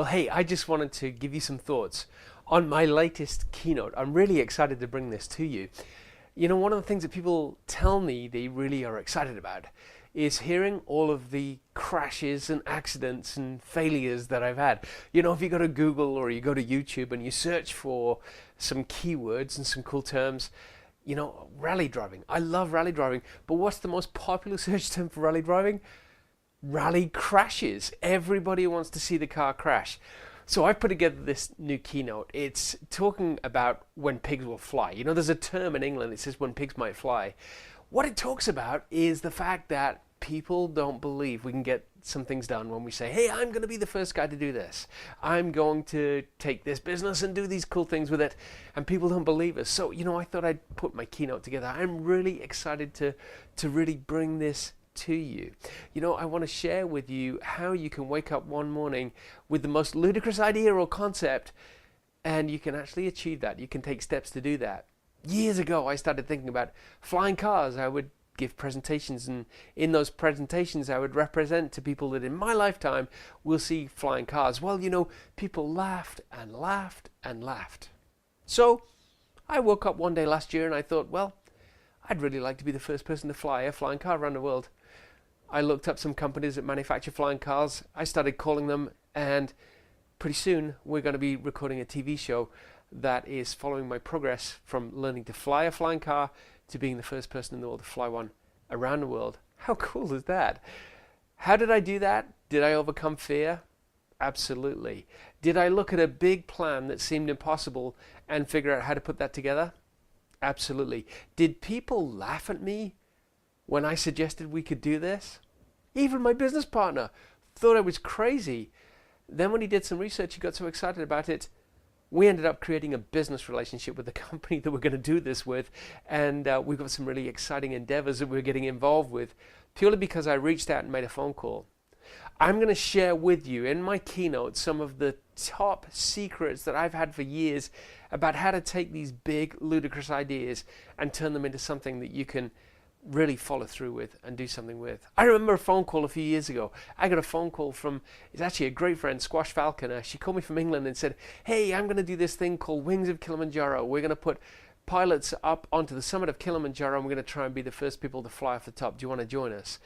Well, hey, I just wanted to give you some thoughts on my latest keynote. I'm really excited to bring this to you. You know, one of the things that people tell me they really are excited about is hearing all of the crashes and accidents and failures that I've had. You know, if you go to Google or you go to YouTube and you search for some keywords and some cool terms, you know, rally driving. I love rally driving, but what's the most popular search term for rally driving? Rally crashes. Everybody wants to see the car crash. So I put together this new keynote. It's talking about when pigs will fly. You know, there's a term in England that says when pigs might fly. What it talks about is the fact that people don't believe we can get some things done when we say, hey, I'm going to be the first guy to do this. I'm going to take this business and do these cool things with it. And people don't believe us. So, you know, I thought I'd put my keynote together. I'm really excited to really bring this to you. You know, I want to share with you how you can wake up one morning with the most ludicrous idea or concept, and you can actually achieve that. You can take steps to do that. Years ago, I started thinking about flying cars. I would give presentations, and in those presentations, I would represent to people that in my lifetime will see flying cars. Well, you know, people laughed and laughed and laughed. So I woke up one day last year and I thought, well, I'd really like to be the first person to fly a flying car around the world. I looked up some companies that manufacture flying cars. I started calling them, and pretty soon we're going to be recording a TV show that is following my progress from learning to fly a flying car to being the first person in the world to fly one around the world. How cool is that? How did I do that? Did I overcome fear? Absolutely. Did I look at a big plan that seemed impossible and figure out how to put that together? Absolutely. Did people laugh at me when I suggested we could do this? Even my business partner thought I was crazy. Then when he did some research, he got so excited about it, we ended up creating a business relationship with the company that we're going to do this with, and we've got some really exciting endeavors that we're getting involved with, purely because I reached out and made a phone call. I'm going to share with you in my keynote some of the top secrets that I've had for years about how to take these big, ludicrous ideas and turn them into something that you can really follow through with and do something with. I remember a phone call a few years ago. I got a phone call from, it's actually a great friend, Squash Falconer. She called me from England and said, hey, I'm going to do this thing called Wings of Kilimanjaro. We're going to put pilots up onto the summit of Kilimanjaro, and we're going to try and be the first people to fly off the top. Do you want to join us?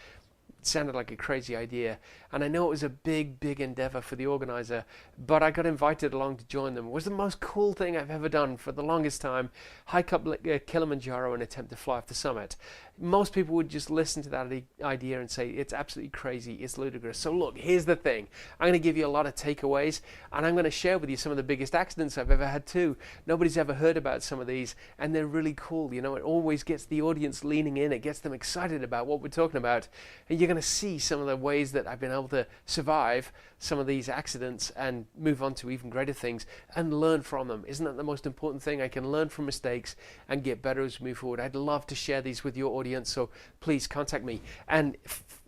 It sounded like a crazy idea, and I know it was a big, big endeavor for the organizer, but I got invited along to join them. It was the most cool thing I've ever done for the longest time. Hike up Kilimanjaro and attempt to fly off the summit. Most people would just listen to that idea and say, it's absolutely crazy, it's ludicrous. So look, here's the thing. I'm going to give you a lot of takeaways, and I'm going to share with you some of the biggest accidents I've ever had too. Nobody's ever heard about some of these, and they're really cool. You know, it always gets the audience leaning in. It gets them excited about what we're talking about. And you're going to see some of the ways that I've been able to survive some of these accidents and move on to even greater things and learn from them. Isn't that the most important thing? I can learn from mistakes and get better as we move forward. I'd love to share these with your audience, so please contact me. And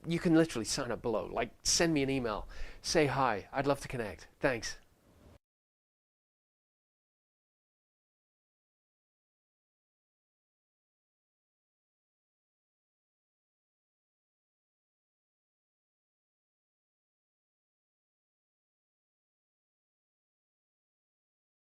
you can literally sign up below. Like, send me an email. Say hi. I'd love to connect. Thanks.